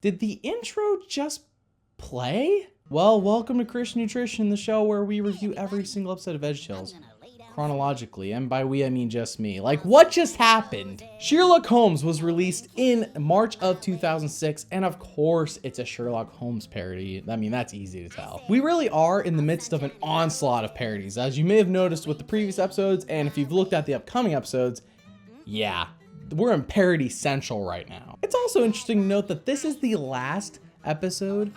Did the intro just play? Well, welcome to Christian Nutrition, the show where we review every single episode of VeggieTales chronologically, and by we I mean just me. Like, what just happened? Sheerluck Holmes was released in March of 2006, and of course it's a Sherlock Holmes parody. I mean, that's easy to tell. We really are in the midst of an onslaught of parodies, as you may have noticed with the previous episodes, and if you've looked at the upcoming episodes, yeah, we're in parody central right now. It's also interesting to note that this is the last episode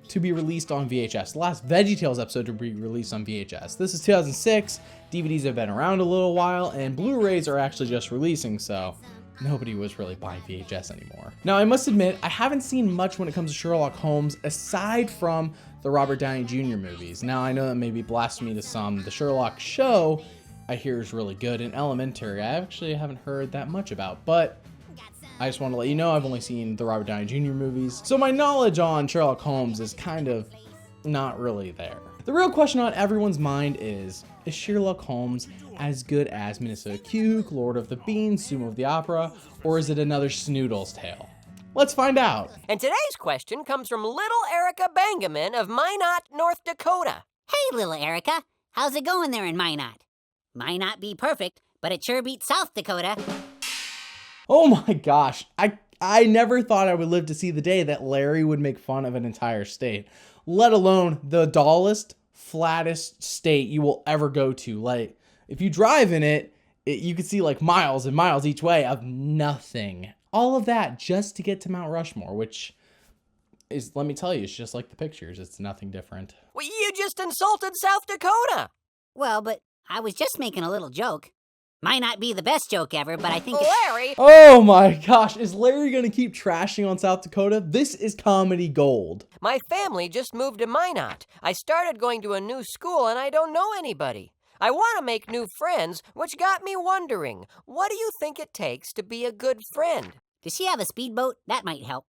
to be released on VHS. The last VeggieTales episode to be released on VHS. This is 2006, DVDs have been around a little while, and Blu-rays are actually just releasing, so nobody was really buying VHS anymore. Now, I must admit, I haven't seen much when it comes to Sherlock Holmes, aside from the Robert Downey Jr. movies. Now, I know that may be blasphemy to some. The Sherlock show, I hear, is really good, and Elementary, I actually haven't heard that much about, but I just want to let you know I've only seen the Robert Downey Jr. movies, so my knowledge on Sherlock Holmes is kind of not really there. The real question on everyone's mind is Sherlock Holmes as good as Minnesota Cuke, Lord of the Beans, Sumo of the Opera, or is it another Snoodles tale? Let's find out. And today's question comes from little Erica Bangaman of Minot, North Dakota. Hey, little Erica. How's it going there in Minot? Might not be perfect, but it sure beats South Dakota. Oh my gosh, I never thought I would live to see the day that Larry would make fun of an entire state, let alone the dullest, flattest state you will ever go to. Like, if you drive in it, you could see like miles and miles each way of nothing. All of that just to get to Mount Rushmore, which is, let me tell you, it's just like the pictures. It's nothing different. Well, you just insulted South Dakota. Well, but I was just making a little joke. Might not be the best joke ever, but I think Larry! Oh my gosh, is Larry gonna keep trashing on South Dakota? This is comedy gold. My family just moved to Minot. I started going to a new school and I don't know anybody. I want to make new friends, which got me wondering, what do you think it takes to be a good friend? Does she have a speedboat? That might help.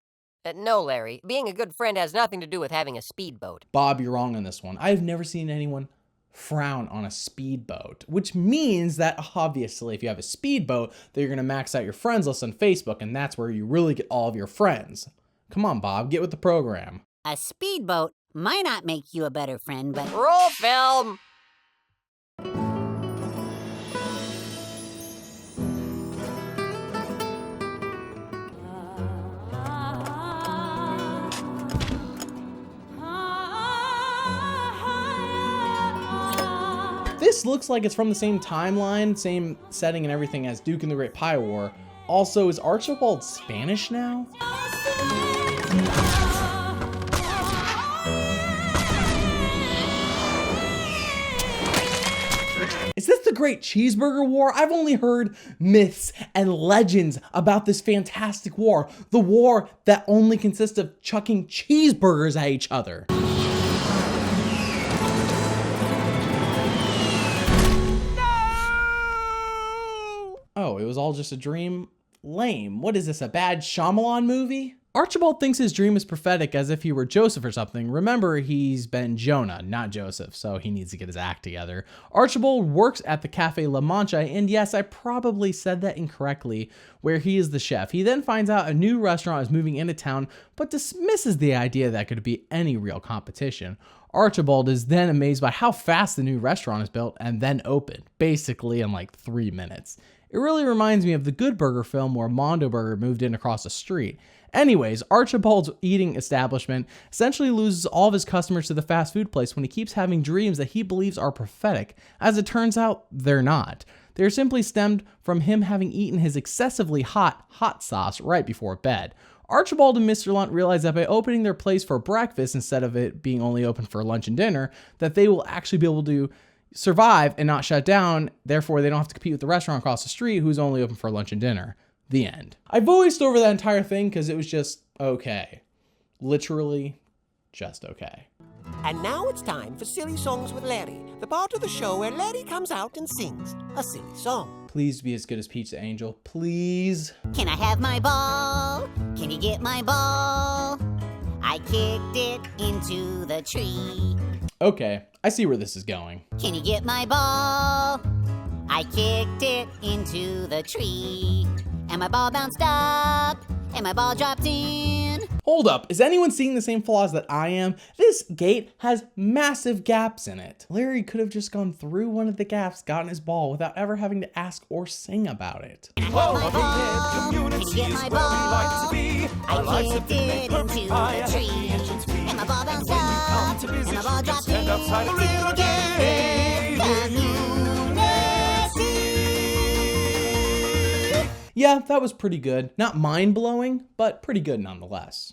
No, Larry. Being a good friend has nothing to do with having a speedboat. Bob, you're wrong on this one. I've never seen anyone frown on a speedboat, which means that obviously if you have a speedboat, that you're going to max out your friends list on Facebook, and that's where you really get all of your friends. Come on, Bob, get with the program. A speedboat might not make you a better friend, but... Roll film! This looks like it's from the same timeline, same setting and everything as Duke and the Great Pie War. Also, is Archibald Spanish now? Is this the Great Cheeseburger War? I've only heard myths and legends about this fantastic war. The war that only consists of chucking cheeseburgers at each other. Oh, it was all just a dream? Lame. What is this, a bad Shyamalan movie? Archibald thinks his dream is prophetic as if he were Joseph or something. Remember, he's been Jonah, not Joseph, so he needs to get his act together. Archibald works at the Cafe La Mancha, and yes, I probably said that incorrectly, where he is the chef. He then finds out a new restaurant is moving into town, but dismisses the idea that could be any real competition. Archibald is then amazed by how fast the new restaurant is built and then opened, basically in like 3 minutes. It really reminds me of the Good Burger film where Mondo Burger moved in across the street. Anyways, Archibald's eating establishment essentially loses all of his customers to the fast food place when he keeps having dreams that he believes are prophetic. As it turns out, they're not. They're simply stemmed from him having eaten his excessively hot sauce right before bed. Archibald and Mr. Lunt realize that by opening their place for breakfast instead of it being only open for lunch and dinner, that they will actually be able to survive and not shut down. Therefore, they don't have to compete with the restaurant across the street who's only open for lunch and dinner. The end. I voiced over that entire thing because it was just okay. Literally just okay. And now it's time for Silly Songs with Larry, the part of the show where Larry comes out and sings a silly song. Please be as good as Peach the Angel. Please. Can I have my ball? Can you get my ball? I kicked it into the tree. Okay, I see where this is going. Can you get my ball? I kicked it into the tree. And my ball bounced up, and my ball dropped in. Hold up, is anyone seeing the same flaws that I am? This gate has massive gaps in it. Larry could have just gone through one of the gaps, gotten his ball without ever having to ask or sing about it. Can you get my ball? I kicked it into the tree. And my ball bounced up. And my ball dropped in the gate. Yeah, that was pretty good. Not mind-blowing, but pretty good nonetheless.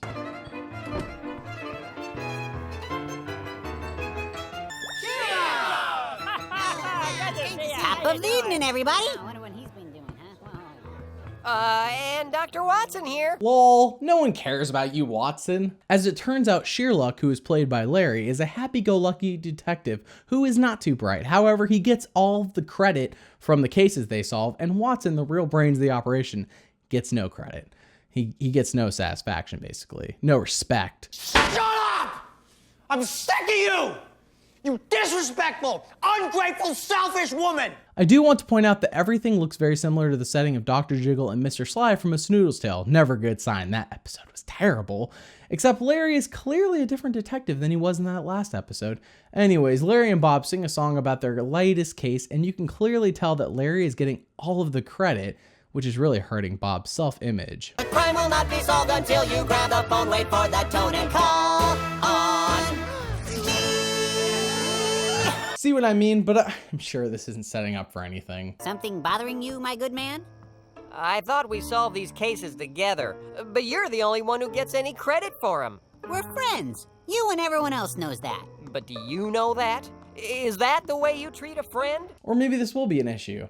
Top of the evening, everybody. And Dr. Watson here. Lol, no one cares about you, Watson. As it turns out, Sheerluck, who is played by Larry, is a happy-go-lucky detective who is not too bright. However, he gets all of the credit from the cases they solve, and Watson, the real brains of the operation, gets no credit. He gets no satisfaction, basically. No respect. Shut up! I'm sick of you! You disrespectful, ungrateful, selfish woman! I do want to point out that everything looks very similar to the setting of Dr. Jiggle and Mr. Sly from A Snoodle's Tale. Never a good sign. That episode was terrible. Except Larry is clearly a different detective than he was in that last episode. Anyways, Larry and Bob sing a song about their latest case, and you can clearly tell that Larry is getting all of the credit, which is really hurting Bob's self-image. The crime will not be solved until you grab the phone, wait for the tone and call on. See what I mean? But I'm sure this isn't setting up for anything. Something bothering you, my good man? I thought we solved these cases together, but you're the only one who gets any credit for them. We're friends. You and everyone else knows that. But do you know that? Is that the way you treat a friend? Or maybe this will be an issue.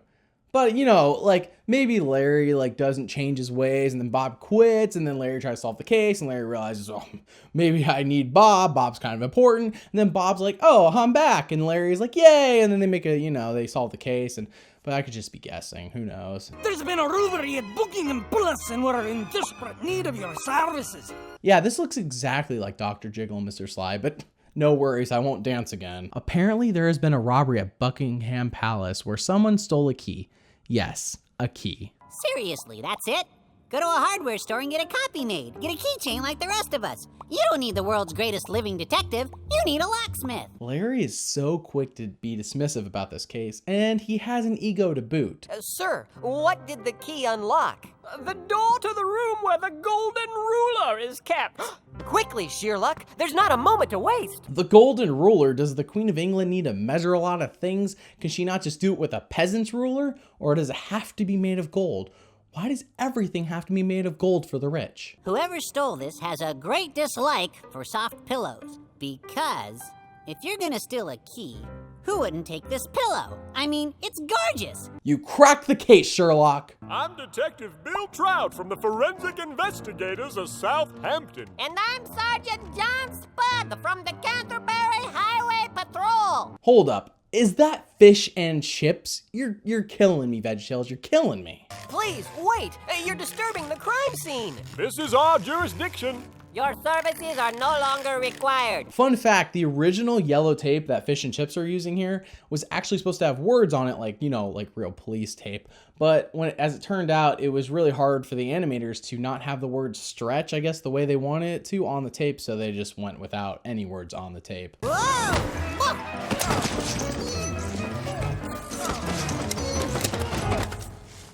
But, you know, like, maybe Larry, like, doesn't change his ways, and then Bob quits, and then Larry tries to solve the case, and Larry realizes, oh, maybe I need Bob. Bob's kind of important. And then Bob's like, oh, I'm back. And Larry's like, yay. And then they make a, you know, they solve the case. But I could just be guessing. Who knows? There's been a robbery at Buckingham Palace, and we're in desperate need of your services. Yeah, this looks exactly like Dr. Jiggle and Mr. Sly, but no worries, I won't dance again. Apparently, there has been a robbery at Buckingham Palace where someone stole a key. Yes, a key. Seriously, that's it? Go to a hardware store and get a copy made. Get a keychain like the rest of us. You don't need the world's greatest living detective. You need a locksmith. Larry is so quick to be dismissive about this case, and he has an ego to boot. Sir, what did the key unlock? The door to the room where the golden ruler is kept. Quickly, Sheerluck, there's not a moment to waste. The golden ruler? Does the Queen of England need to measure a lot of things? Can she not just do it with a peasant's ruler? Or does it have to be made of gold? Why does everything have to be made of gold for the rich? Whoever stole this has a great dislike for soft pillows. Because if you're gonna steal a key, who wouldn't take this pillow? I mean, it's gorgeous. You cracked the case, Sheerluck. I'm Detective Bill Trout from the Forensic Investigators of Southampton. And I'm Sergeant John Spud from the Canterbury Highway Patrol. Hold up. Is that fish and chips? You're killing me, VeggieTales. You're killing me. Please, wait. You're disturbing the crime scene. This is our jurisdiction. Your services are no longer required. Fun fact, the original yellow tape that Fish and Chips are using here was actually supposed to have words on it, like, you know, like real police tape. But as it turned out, it was really hard for the animators to not have the words stretch, I guess, the way they wanted it to on the tape, so they just went without any words on the tape. Whoa! Look!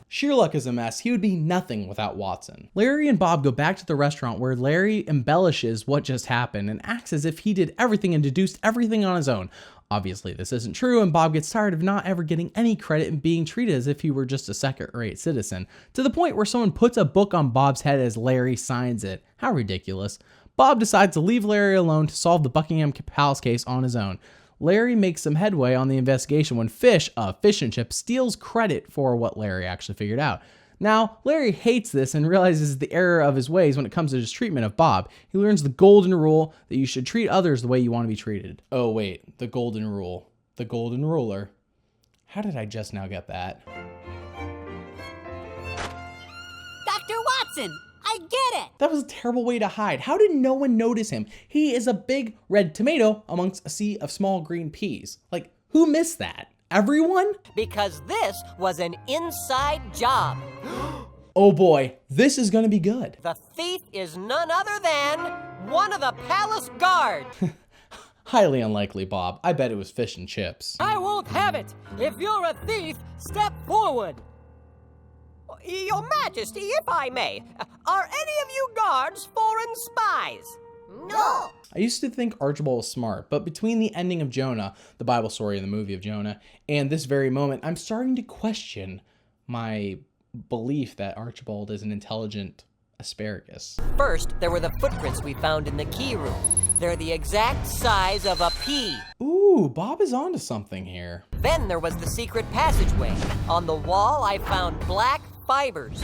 Sheerluck is a mess. He would be nothing without Watson. Larry and Bob go back to the restaurant where Larry embellishes what just happened and acts as if he did everything and deduced everything on his own. Obviously, this isn't true, and Bob gets tired of not ever getting any credit and being treated as if he were just a second-rate citizen, to the point where someone puts a book on Bob's head as Larry signs it. How ridiculous. Bob decides to leave Larry alone to solve the Buckingham Palace case on his own. Larry makes some headway on the investigation when Fish and Chip, steals credit for what Larry actually figured out. Now, Larry hates this and realizes the error of his ways when it comes to his treatment of Bob. He learns the golden rule that you should treat others the way you want to be treated. Oh wait, the golden rule. The golden ruler. How did I just now get that? Dr. Watson! I get it! That was a terrible way to hide. How did no one notice him? He is a big red tomato amongst a sea of small green peas. Like, who missed that? Everyone? Because this was an inside job. Oh boy, this is gonna be good. The thief is none other than one of the palace guard. Highly unlikely, Bob. I bet it was fish and chips. I won't have it. If you're a thief, step forward. Your Majesty, if I may, are any of you guards foreign spies? No! I used to think Archibald was smart, but between the ending of Jonah, the Bible story and the movie of Jonah, and this very moment, I'm starting to question my belief that Archibald is an intelligent asparagus. First, there were the footprints we found in the key room. They're the exact size of a pea. Ooh, Bob is onto something here. Then there was the secret passageway. On the wall, I found black fibers.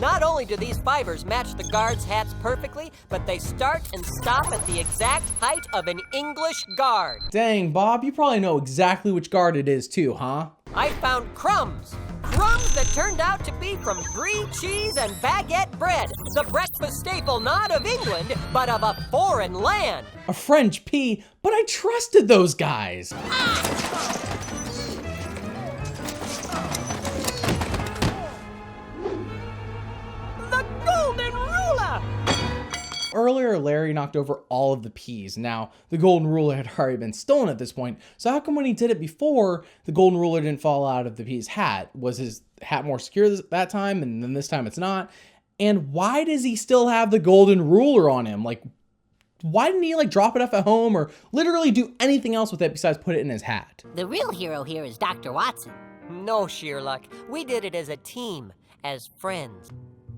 Not only do these fibers match the guards' hats perfectly, but they start and stop at the exact height of an English guard. Dang, Bob, you probably know exactly which guard it is too, huh? I found crumbs. Crumbs that turned out to be from brie cheese and baguette bread. The breakfast staple not of England, but of a foreign land. A French pea, but I trusted those guys. The golden ruler! Earlier, Larry knocked over all of the peas. Now, the golden ruler had already been stolen at this point, so how come when he did it before, the golden ruler didn't fall out of the pea's hat? Was his hat more secure that time, and then this time it's not? And why does he still have the golden ruler on him? Like, why didn't he, like, drop it off at home or literally do anything else with it besides put it in his hat? The real hero here is Dr. Watson. No, Sheerluck. We did it as a team, as friends.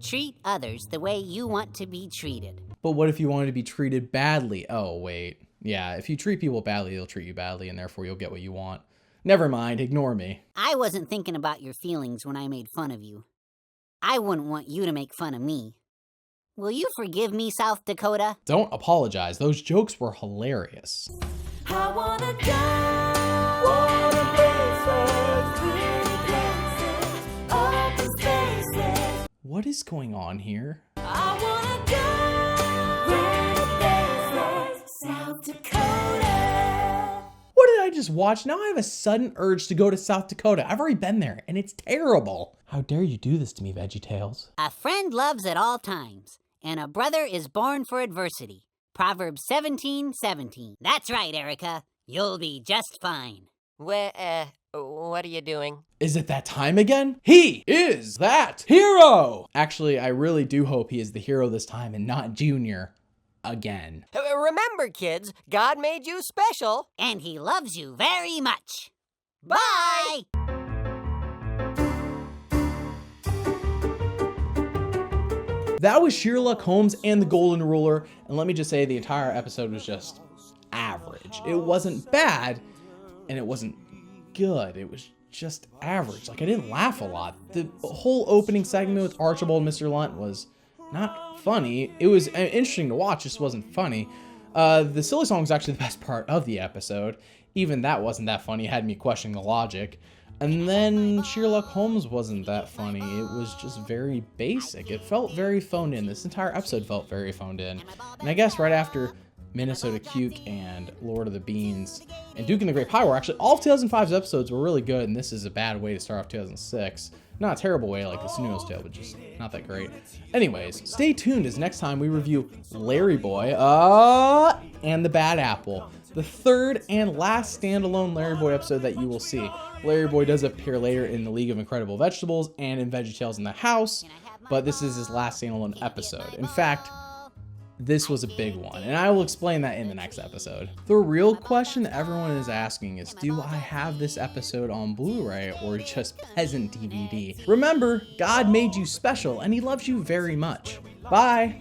Treat others the way you want to be treated. But what if you wanted to be treated badly? Oh, wait. Yeah, if you treat people badly, they'll treat you badly, and therefore you'll get what you want. Never mind, ignore me. I wasn't thinking about your feelings when I made fun of you. I wouldn't want you to make fun of me. Will you forgive me, South Dakota? Don't apologize. Those jokes were hilarious. I wanna go. Open spaces. What is going on here? I wanna go. South Dakota. What did I just watch? Now I have a sudden urge to go to South Dakota. I've already been there, and it's terrible. How dare you do this to me, VeggieTales? A friend loves at all times, and a brother is born for adversity. Proverbs 17:17. That's right, Erica. You'll be just fine. What are you doing? Is it that time again? He is that hero! Actually, I really do hope he is the hero this time and not Junior again. Remember, kids, God made you special. And he loves you very much. Bye! That was Sheerluck, Holmes, and the Golden Ruler, and let me just say the entire episode was just average. It wasn't bad, and it wasn't good. It was just average. Like, I didn't laugh a lot. The whole opening segment with Archibald and Mr. Lunt was not funny. It was interesting to watch, just wasn't funny. The silly song was actually the best part of the episode. Even that wasn't that funny. It had me questioning the logic. And then Sheerluck Holmes wasn't that funny. It was just very basic. It felt very phoned in. This entire episode felt very phoned in. And I guess right after Minnesota Cuke and Lord of the Beans and Duke and the Great Pie were actually, all of 2005's episodes were really good, and this is a bad way to start off 2006. Not a terrible way like the Snooze Tale, but just not that great. Anyways, stay tuned as next time we review Larry Boy and the Bad Apple, the third and last standalone Larry Boy episode that you will see. Larry Boy does appear later in the League of Incredible Vegetables and in VeggieTales in the House, but this is his last standalone episode. In fact, this was a big one, and I will explain that in the next episode. The real question everyone is asking is, do I have this episode on Blu-ray or just peasant DVD? Remember, God made you special, and he loves you very much. Bye!